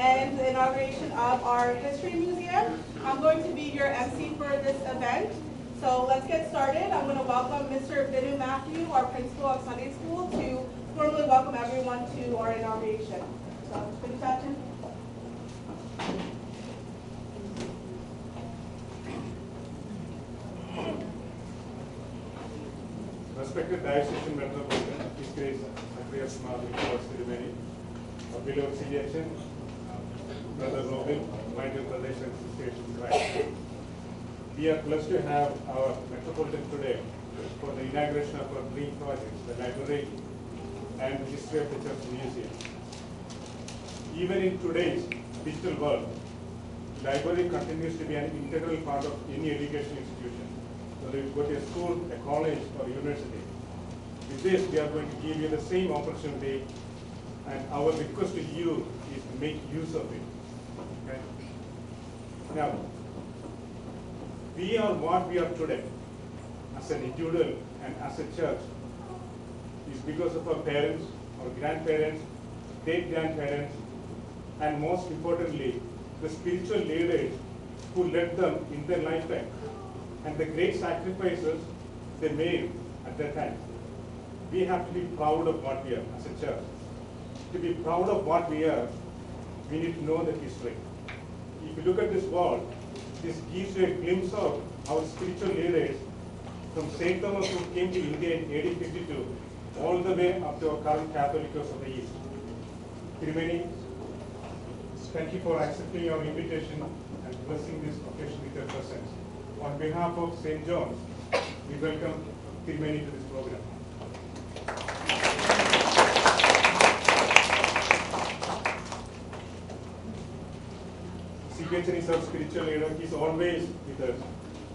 and the inauguration of our History Museum. I'm going to be your MC for this event. So let's get started. I'm going to welcome Mr. Binu Mathew, our principal of Sunday School, to formally welcome everyone to our inauguration. So, Binu Mathew. Respected Diocesan Metropolitan, His Grace Zachariah Nicholovos ceremony, our beloved CDHN, Brother Robin, my dear brothers and sisters in Christ. We are blessed to have our Metropolitan today for the inauguration of our dream projects, the library and the history of the church museum. Even in today's digital world, library continues to be an integral part of any education institution. Whether you go to a school, a college, or university. With this, we are going to give you the same opportunity, and our request to you is to make use of it. Okay? Now, we are what we are today as an individual and as a church is because of our parents, our grandparents, great-grandparents, and most importantly, the spiritual leaders who led them in their lifetime, and the great sacrifices they made at that time. We have to be proud of what we are as a church. To be proud of what we are, we need to know the history. If you look at this wall, this gives you a glimpse of our spiritual leaders from St. Thomas, who came to India in AD 52, all the way up to our current Catholicos of the East. Tirumeni, thank you for accepting our invitation and blessing this occasion with your presence. On behalf of St. John's, we welcome Tirumeni to this program. CPHN is our spiritual leader. He's always with us.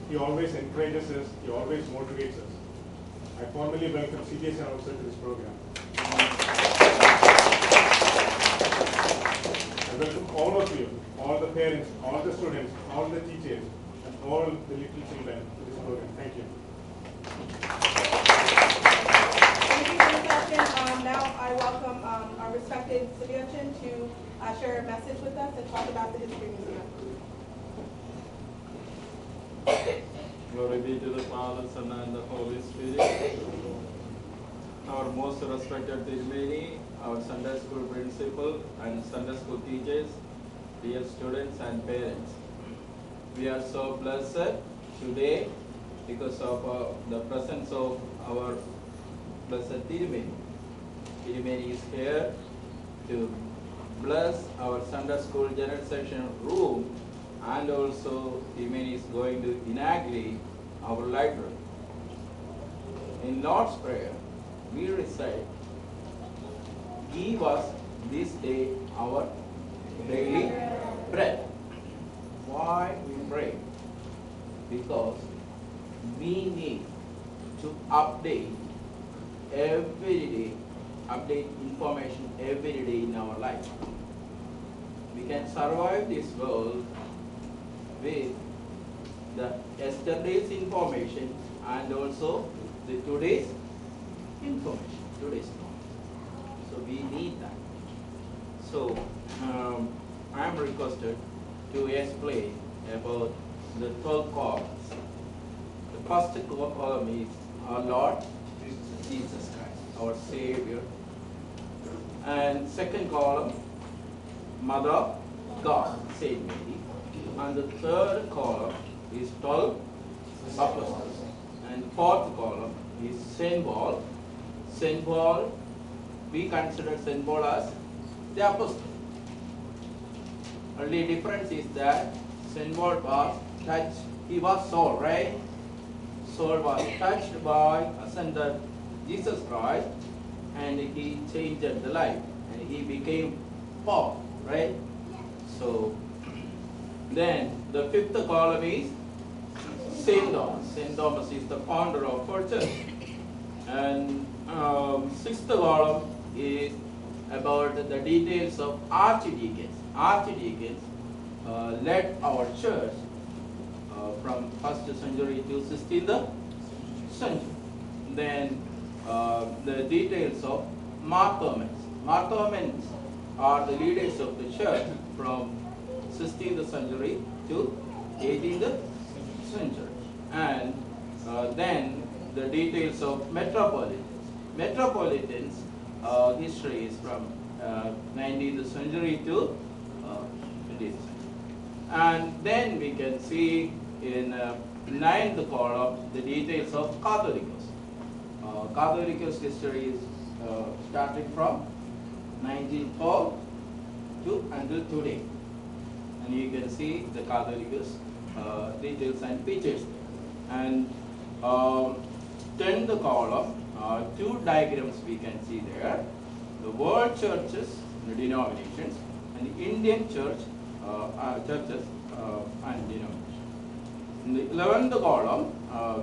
He always encourages us. He always motivates us. I formally welcome CPHN also to this program. I welcome all of you, all the parents, all the students, all the teachers, and all the little children to this program. Thank you. Thank you for the session. Now I welcome our respected Siby to share a message with us and talk about the History Museum. Glory be to the Father, Son, and the Holy Spirit. Our most respected Tirumeni, our Sunday School principal and Sunday School teachers, dear students and parents. We are so blessed today because of the presence of our blessed Tirumeni. Tirumeni is here to bless our Sunday School general section room, and also Tirumeni is going to inaugurate our library. In Lord's Prayer, we recite, "Give us this day our daily bread." Why we pray? Because we need to update every day, update information every day in our life. We can survive this world with the yesterday's information and also the today's information, today's knowledge. So we need that. So I am requested to explain about the 12 columns. The first column is our Lord Jesus Christ, our Savior. And second column, Mother God, Saint Mary. And the third column is 12 apostles. And fourth column is Saint Paul. Saint Paul, we consider Saint Paul as the apostle. Only difference is that Saint Paul was touched, he was Saul, right? Saul was touched by ascended Jesus Christ, and he changed the life, and he became Paul, right? So then the fifth column is Saint Thomas. Saint Thomas is the founder of our church. And sixth column is about the details of archdeacons. Archdeacons led our church from 1st century to 16th century. Then the details of Marthomans. Marthomans are the leaders of the church from 16th century to 18th century. And then the details of Metropolitans. Metropolitans history is from 19th century to 20th century. And then we can see in 9th column the details of Catholicos. Catholicos history is starting from 1912 to until today. And you can see the Catholicos details and features there. And 10th column, two diagrams we can see there. The world churches, the denominations, and the Indian church churches and denominations. In the 11th column,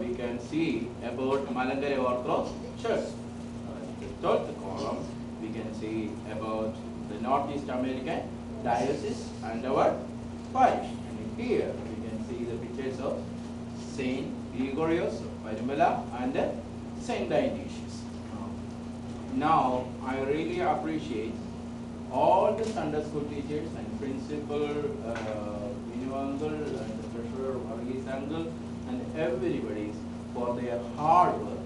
we can see about Malankara Orthodox Church. The 12th column, we can see about the Northeast American Diocese and our parish. And here we can see the pictures of Saint Gregorios of Pincipal and Saint Dionysius. Now, I really appreciate all the Sunday school teachers and principal, Binu uncle and the treasurer Varghese uncle and everybody for their hard work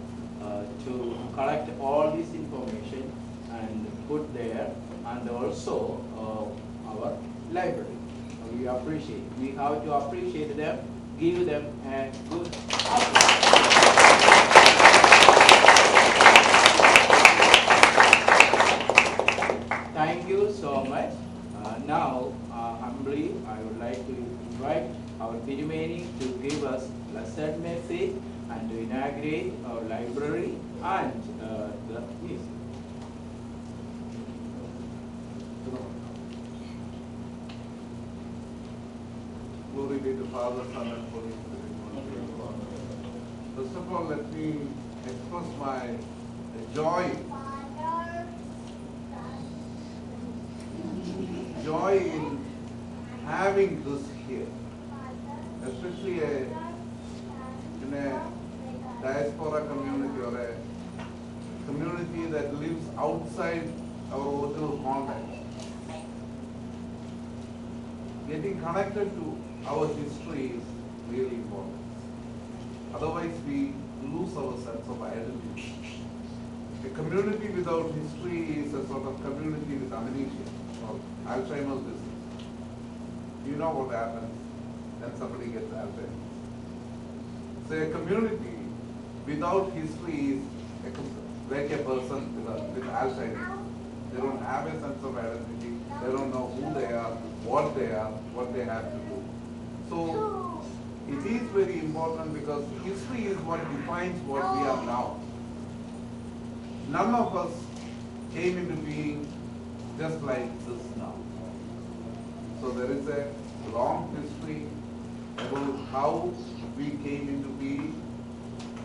to collect all this information and put there, and also our library. We appreciate. We have to appreciate them, give them a good applause. Thank you so much. Now, humbly, I would like to invite our Pirumeni to give us blessed message and to inaugurate our library and the museum. Glory be to Father, Son, and Holy Spirit. First of all, let me express my joy in having this here, especially in a diaspora community or a community that lives outside our original context. Getting connected to our history is really important. Otherwise, we lose our sense of identity. A community without history is a sort of community with amnesia or Alzheimer's disease. You know what happens when somebody gets Alzheimer's. So a community without history is like a person with Alzheimer's. They don't have a sense of identity. They don't know who they are, what they have to do. So it is very important because history is what defines what we are now. None of us came into being just like this now. So there is a long history about how we came into being,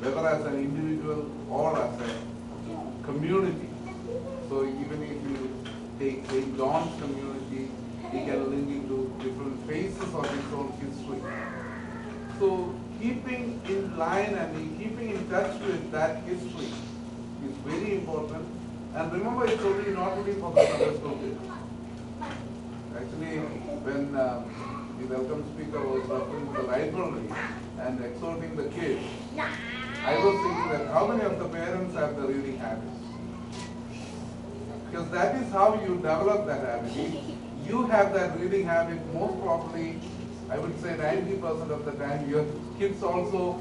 whether as an individual or as a community. So even if you take St. John's community, we can link into different phases of its own history. So keeping in line and keeping in touch with that history is very important. And remember, it's only not only for the Sunday school kids. Actually, when the welcome speaker was referring to the library and exhorting the kids, I was thinking that how many of the parents have the reading habit? Because that is how you develop that habit. You have that reading habit most probably, I would say 90% of the time, your kids also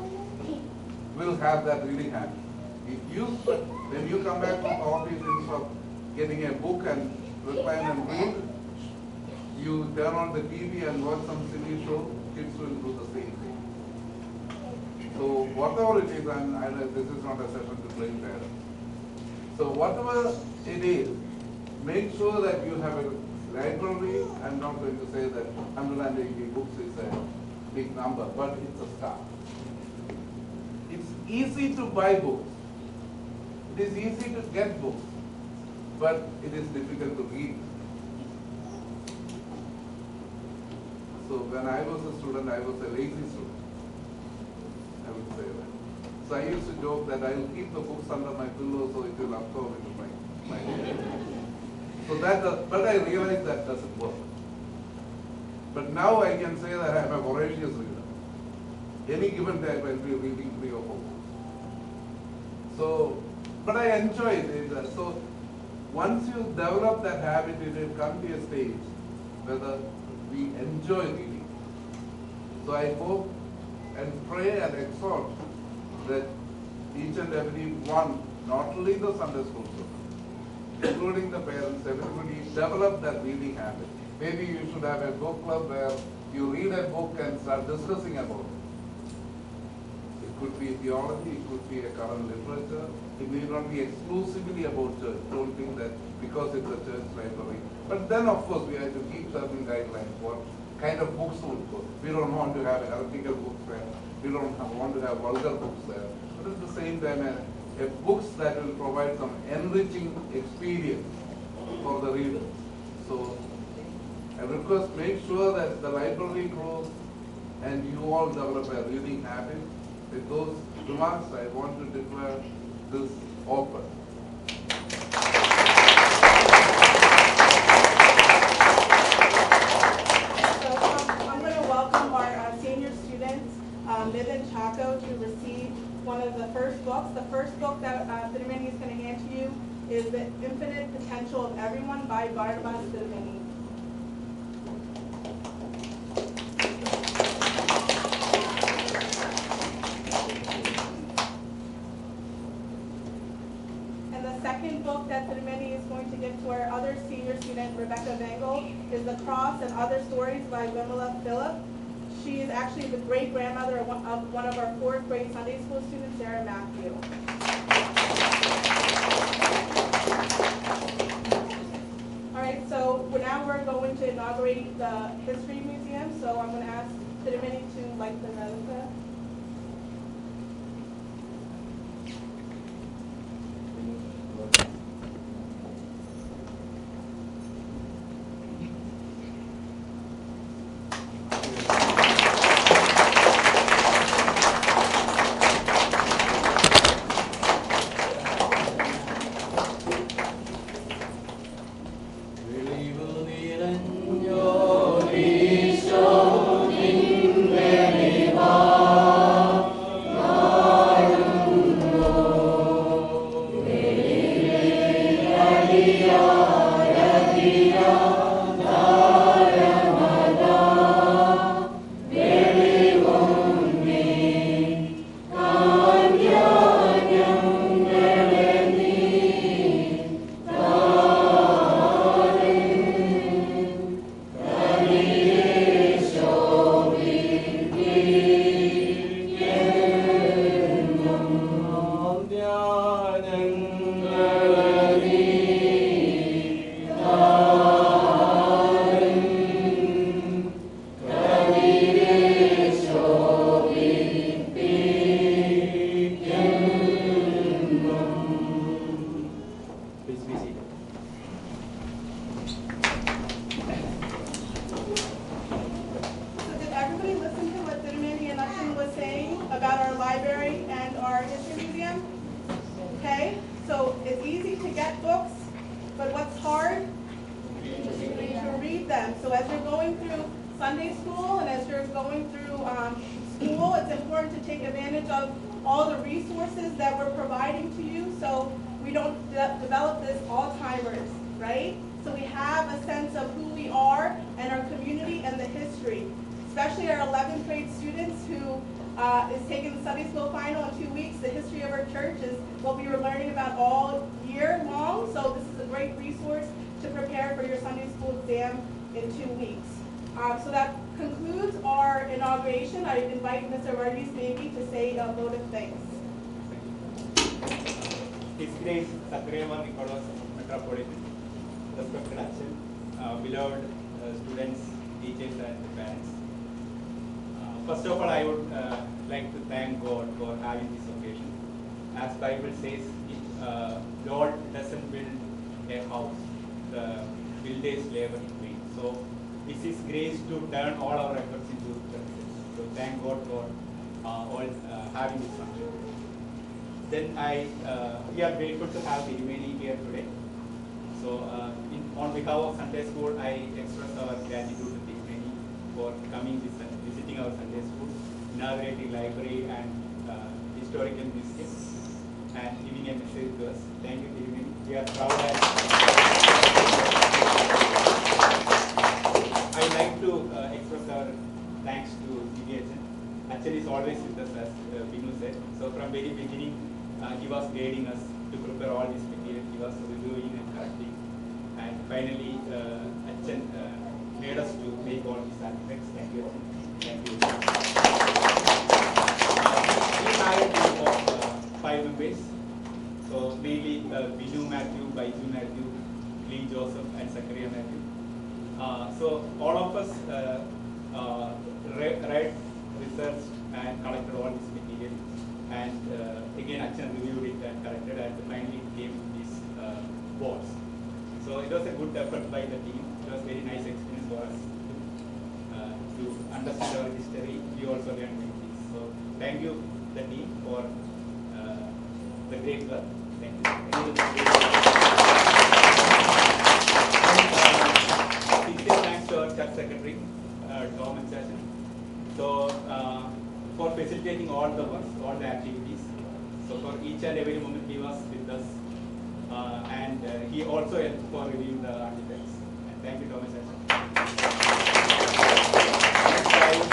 will have that reading habit. If you, when you come back from office, instead of getting a book and recline and read, you turn on the TV and watch some silly show, kids will do the same thing. So whatever it is, and I know this is not a session to blame parents. So whatever it is, make sure that you have a library. I'm not going to say that 180 books is a big number, but it's a start. It's easy to buy books. It is easy to get books, but it is difficult to read. So when I was a student, I was a lazy student, I would say that. So I used to joke that I will keep the books under my pillow so it will absorb into my head. So that, but I realized that doesn't work. But now I can say that I am a voracious reader. Any given time I'll be reading 3 or 4 books. So, but I enjoy it. So once you develop that habit, it will come to a stage whether we enjoy reading. So I hope and pray and exhort that each and every one, not only the Sunday school children, including the parents, everybody develop that reading habit. Maybe you should have a book club where you read a book and start discussing about it. It could be theology, it could be a current literature. It need not be exclusively about church. Don't think that because it's a church library. But then of course we have to keep certain guidelines. What kind of books would go? We don't want to have heretical books there. We don't want to have vulgar books there. But at the same time, a books that will provide some enriching experience for the reader. So I request, make sure that the library grows and you all develop a reading habit. With those remarks, I want to declare this open. I'm going to welcome our senior students, Niven Chaco, to receive one of the first books. The first book that Siby is going to hand to you is The Infinite Potential of Everyone by Varghese Siby. Book that Siby is going to give to our other senior student, Rebecca Vengel, is The Cross and Other Stories by Wimala Phillip. She is actually the great-grandmother of one of our 4th grade Sunday school students, Sarah Mathew. All right, so now we're going to inaugurate the History Museum, so I'm going to ask Siby to light the replica. So that concludes our inauguration. I invite Mr. Varghese to say a vote of thanks. His Grace Zachariah Nicholovos, Metropolitan, respected action, beloved students, teachers, and parents. First of all, I would like to thank God for having this occasion. As Bible says, Lord doesn't build a house; the builders labor in vain. So this is grace to turn all our efforts into success. So thank God for all having this function. Then we are grateful to have Siby here today. So in On behalf of Sunday School, I express our gratitude to the many for coming, visiting our Sunday School, inaugurating library and historical museum, and giving a message to us. Thank you, Tirumeni. We are proud and I like to express our thanks to Diocesan. Actually, it's always with us, as Binu said. So from very beginning, he was guiding us to prepare all this material. He was reviewing and correcting. And finally, Achan made us to make all these artifacts. Thank you. Thank you. We hired a group of 5 members. So mainly Binu Mathew, Biju Mathew, Lee Joseph, and Zachariah Mathew. So all of us read, researched, and collected all this material. And again, Achan reviewed it and corrected, and finally came these boards. So it was a good effort by the team. It was a very nice experience for us to understand our history. We also learned many things. So thank you, the team, for the great work. Thank you. Sincere thanks to our church secretary, Tom and Chachan. So for facilitating all the works, all the activities. So for each and every moment he was with us. And he also helped for reviewing the